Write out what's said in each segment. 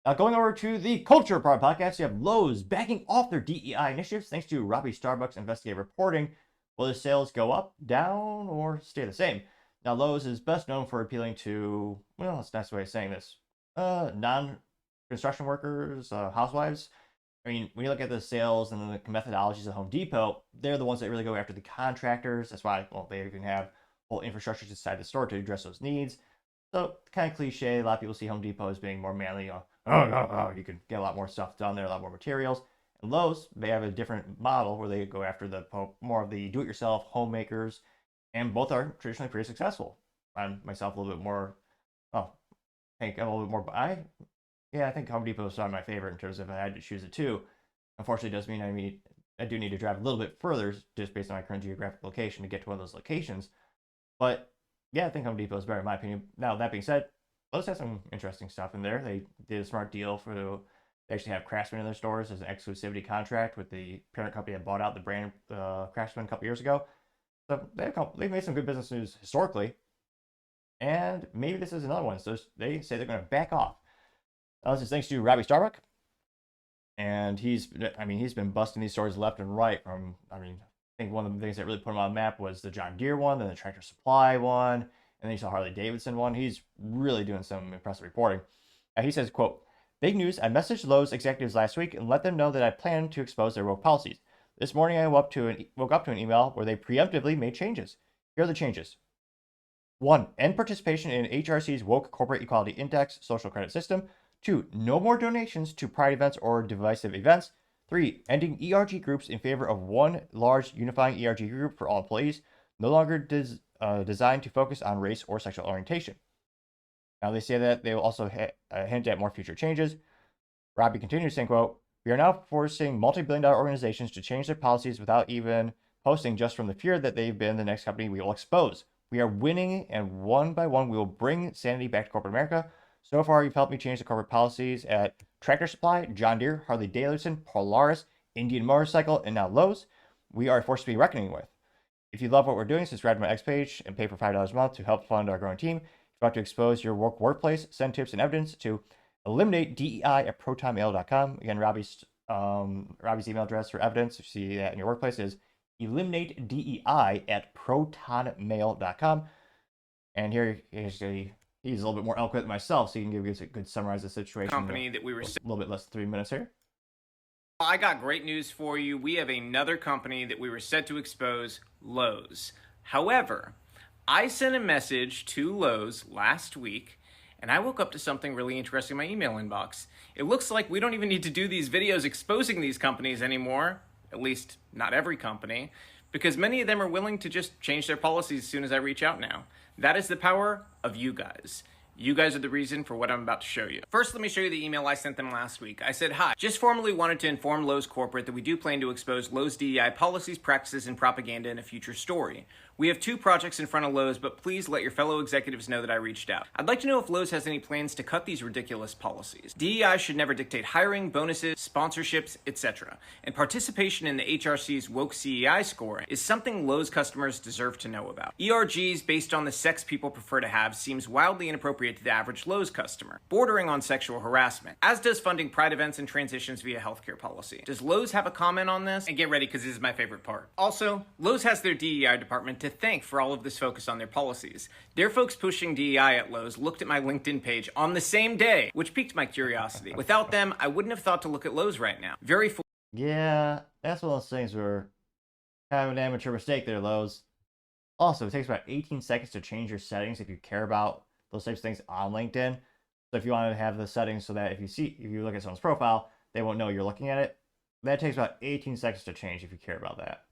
Now, going over to the Culture Part podcast, you have Lowe's backing off their DEI initiatives thanks to Robby Starbuck's investigative reporting. Will the sales go up, down, or stay the same? Now, Lowe's is best known for appealing to, well, that's a nice way of saying this, non-construction workers, housewives. I mean, when you look at the sales and the methodologies of Home Depot, they're the ones that really go after the contractors. That's why, well, they even have whole infrastructure inside the store to address those needs. So, kind of cliche. A lot of people see Home Depot as being more manly. You can get a lot more stuff done there, a lot more materials. And Lowe's, they have a different model where they go after the more of the do-it-yourself homemakers, and both are traditionally pretty successful. I'm myself a little bit more. Oh, I think I'm a little bit more. I think Home Depot is probably my favorite in terms of if I had to choose the two. Unfortunately, it does mean I do need to drive a little bit further just based on my current geographic location to get to one of those locations. But yeah, I think Home Depot is better in my opinion. Now, that being said, Lowe's has some interesting stuff in there. They did a smart deal they actually have Craftsman in their stores as an exclusivity contract with the parent company that bought out the brand Craftsman a couple years ago. So they've made some good business news historically. And maybe this is another one. So they say they're going to back off. This is thanks to Robby Starbuck. And he's been busting these stores left and right I think one of the things that really put him on the map was the John Deere one, then the Tractor Supply one, and then you saw Harley Davidson one. He's really doing some impressive reporting. He says, quote, "Big news, I messaged Lowe's executives last week and let them know that I plan to expose their woke policies. This morning I woke up to an email where they preemptively made changes. Here are the changes. 1. End participation in HRC's woke corporate equality index social credit system. 2. No more donations to pride events or divisive events. 3. Ending ERG groups in favor of one large unifying ERG group for all employees, no longer designed to focus on race or sexual orientation." Now they say that they will also hint at more future changes. Robby continues saying, quote, "We are now forcing multi-billion-dollar organizations to change their policies without even posting, just from the fear that they've been the next company we will expose. We are winning, and one by one we will bring sanity back to corporate America. So far, you've helped me change the corporate policies at Tractor Supply, John Deere, Harley Davidson, Polaris, Indian Motorcycle, and now Lowe's. We are a force to be reckoning with. If you love what we're doing, subscribe to my X page and pay for $5 a month to help fund our growing team. If you want to expose your workplace, send tips and evidence to eliminatedei@protonmail.com. Again, Robby's email address for evidence, if you see that in your workplace, is eliminatedei@protonmail.com. And here he's a little bit more eloquent than myself, so you can give a good summarize the situation. Company that we were a little bit less than 3 minutes here. I got great news for you. We have another company that we were set to expose, Lowe's. However, I sent a message to Lowe's last week, and I woke up to something really interesting in my email inbox. It looks like we don't even need to do these videos exposing these companies anymore, at least not every company, because many of them are willing to just change their policies as soon as I reach out now. That is the power of you guys. You guys are the reason for what I'm about to show you. First, let me show you the email I sent them last week. I said, "Hi, just formally wanted to inform Lowe's Corporate that we do plan to expose Lowe's DEI policies, practices, and propaganda in a future story. We have 2 projects in front of Lowe's, but please let your fellow executives know that I reached out. I'd like to know if Lowe's has any plans to cut these ridiculous policies. DEI should never dictate hiring, bonuses, sponsorships, etc. And participation in the HRC's woke CEI score is something Lowe's customers deserve to know about. ERGs based on the sex people prefer to have seems wildly inappropriate to the average Lowe's customer, bordering on sexual harassment, as does funding pride events and transitions via healthcare policy. Does Lowe's have a comment on this?" And get ready, because this is my favorite part. Also, Lowe's has their DEI department to thank for all of this focus on their policies. Their folks pushing DEI at Lowe's looked at my LinkedIn page on the same day, which piqued my curiosity. Without them, I wouldn't have thought to look at Lowe's right now. Yeah, that's one of those things where kind of an amateur mistake there, Lowe's. Also, it takes about 18 seconds to change your settings if you care about those types of things on LinkedIn. So if you want to have the settings so that if you look at someone's profile, they won't know you're looking at it, that takes about 18 seconds to change if you care about that.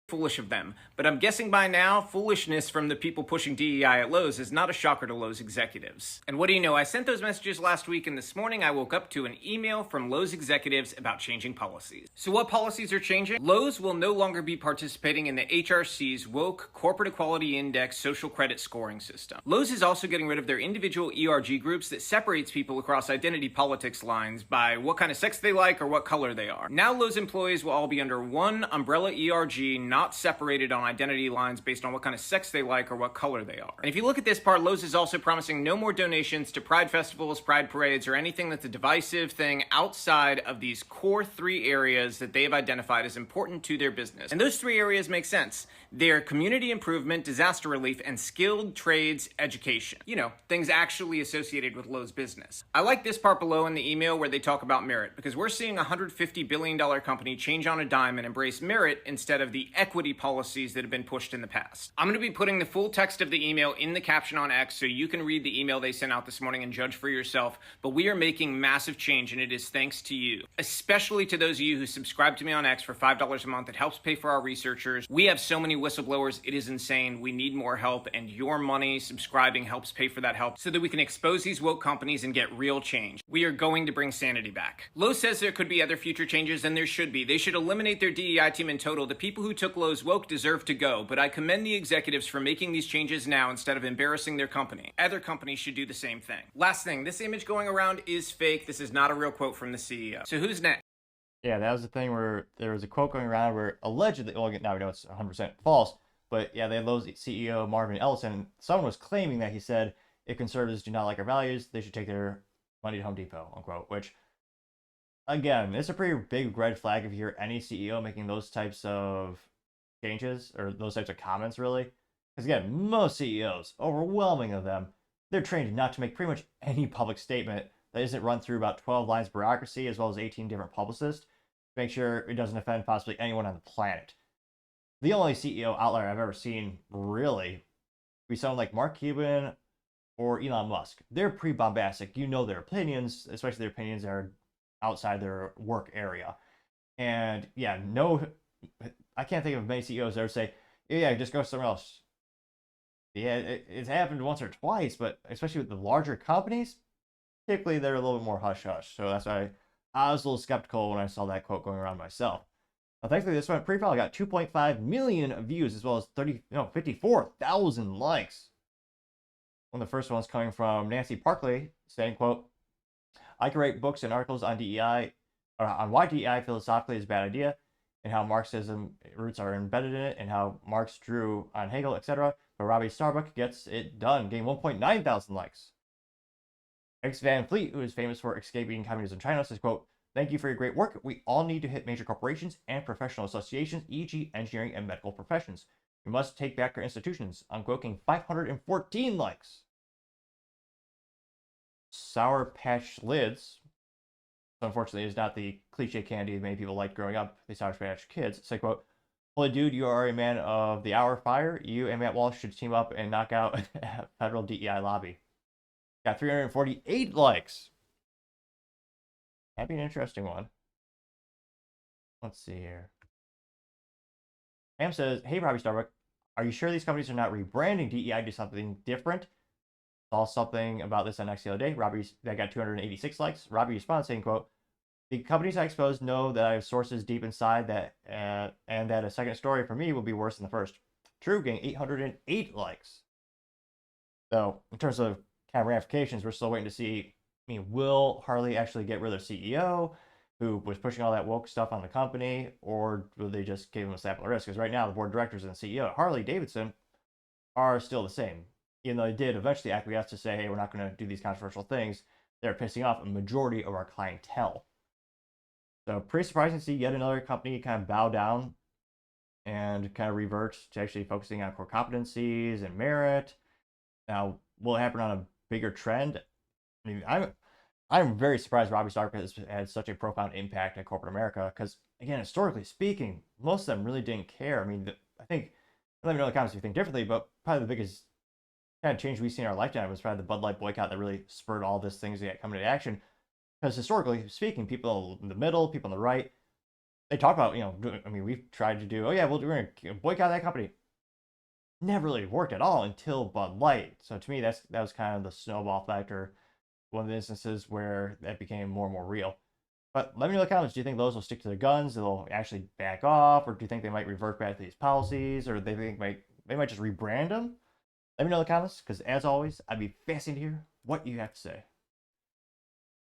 Foolish of them, but I'm guessing by now foolishness from the people pushing DEI at Lowe's is not a shocker to Lowe's executives. And what do you know, I sent those messages last week, and this morning I woke up to an email from Lowe's executives about changing policies. So what policies are changing? Lowe's will no longer be participating in the HRC's woke corporate equality index social credit scoring system. Lowe's is also getting rid of their individual ERG groups that separates people across identity politics lines by what kind of sex they like or what color they are. Now Lowe's employees will all be under one umbrella ERG, not not separated on identity lines based on what kind of sex they like or what color they are. And if you look at this part, Lowe's is also promising no more donations to pride festivals, pride parades, or anything that's a divisive thing outside of these core 3 areas that they have identified as important to their business. And those 3 areas make sense. They're community improvement, disaster relief, and skilled trades education. You know, things actually associated with Lowe's business. I like this part below in the email where they talk about merit, because we're seeing a $150 billion company change on a dime and embrace merit instead of the equity policies that have been pushed in the past. I'm going to be putting the full text of the email in the caption on X so you can read the email they sent out this morning and judge for yourself, but we are making massive change, and it is thanks to you, especially to those of you who subscribe to me on X for $5 a month. It helps pay for our researchers. We have so many whistleblowers, it is insane. We need more help, and your money subscribing helps pay for that help so that we can expose these woke companies and get real change. We are going to bring sanity back. Lowe says there could be other future changes, and there should be. They should eliminate their DEI team in total. The people who took Lowe's woke deserve to go, but I commend the executives for making these changes now instead of embarrassing their company. Other companies should do the same thing. Last thing, this image going around is fake. This is not a real quote from the CEO. So who's next? Yeah, that was the thing where there was a quote going around where allegedly, well, now we know it's 100% false, but yeah, they had Lowe's CEO Marvin Ellison, and someone was claiming that he said, if conservatives do not like our values, they should take their money to Home Depot, unquote, which, again, it's a pretty big red flag if you hear any CEO making those types of changes, or those types of comments, really. Because, again, most CEOs, overwhelming of them, they're trained not to make pretty much any public statement that isn't run through about 12 lines of bureaucracy as well as 18 different publicists to make sure it doesn't offend possibly anyone on the planet. The only CEO outlier I've ever seen, really, be someone like Mark Cuban or Elon Musk. They're pretty bombastic. You know their opinions, especially their opinions that are outside their work area. And yeah, no, I can't think of many CEOs that would say, yeah, just go somewhere else. Yeah, it's happened once or twice, but especially with the larger companies, typically they're a little bit more hush-hush. So that's why I was a little skeptical when I saw that quote going around myself. Now, thankfully, this one pretty probably got 2.5 million views as well as 54,000 likes. One of the first ones coming from Nancy Parkley saying, quote, I can write books and articles on DEI, or on why DEI philosophically is a bad idea, and how Marxism roots are embedded in it, and how Marx drew on Hegel, etc. But Robby Starbuck gets it done, getting 1.9 thousand likes. X Van Fleet, who is famous for escaping communism in China, says, quote, thank you for your great work. We all need to hit major corporations and professional associations, e.g. engineering and medical professions. We must take back our institutions. Unquote, 514 likes. Sour Patch Lids, so unfortunately is not the cliche candy many people liked growing up, the Sour Patch Kids, say, quote, holy dude, you are a man of the hour fire. You and Matt Walsh should team up and knock out a federal DEI lobby. Got 348 likes. That'd be an interesting one. Let's see here. Pam says, hey, Robby Starbuck, are you sure these companies are not rebranding DEI to something different? Saw something about this on X the other day. That got 286 likes. Robby responds saying, quote, the companies I exposed know that I have sources deep inside that, and that a second story for me will be worse than the first. True, getting 808 likes. So, in terms of kind of ramifications, we're still waiting to see, will Harley actually get rid of their CEO, who was pushing all that woke stuff on the company, or will they just give him a slap on the wrist? Because right now, the board of directors and the CEO at Harley Davidson are still the same. Even though they did eventually acquiesce to say, hey, we're not going to do these controversial things, they're pissing off a majority of our clientele. So pretty surprising to see yet another company kind of bow down and kind of revert to actually focusing on core competencies and merit. Now, will it happen on a bigger trend? I'm very surprised Robby Starbuck has had such a profound impact in corporate America because, again, historically speaking, most of them really didn't care. I think, let me know in the comments if you think differently, but probably the biggest kind of change we've seen in our lifetime was probably the Bud Light boycott that really spurred all these things to get coming into action. Because historically speaking, people in the middle, people on the right, they talk about, we've tried to do, we're going to boycott that company. Never really worked at all until Bud Light. So to me, that was kind of the snowball factor, one of the instances where that became more and more real. But let me know in the comments, do you think those will stick to their guns, they'll actually back off, or do you think they might revert back to these policies, or they might just rebrand them? Let me know in the comments, because as always, I'd be fascinated to hear what you have to say.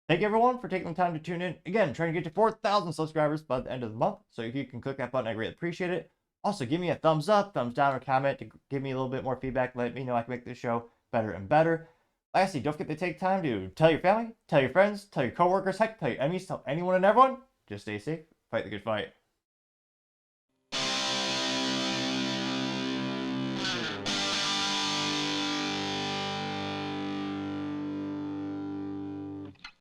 Thank you, everyone, for taking the time to tune in. Again, trying to get to 4,000 subscribers by the end of the month. So if you can click that button, I greatly appreciate it. Also, give me a thumbs up, thumbs down, or comment to give me a little bit more feedback. Let me know I can make this show better and better. Lastly, don't forget to take time to tell your family, tell your friends, tell your coworkers, heck, tell your enemies, tell anyone and everyone. Just stay safe, fight the good fight.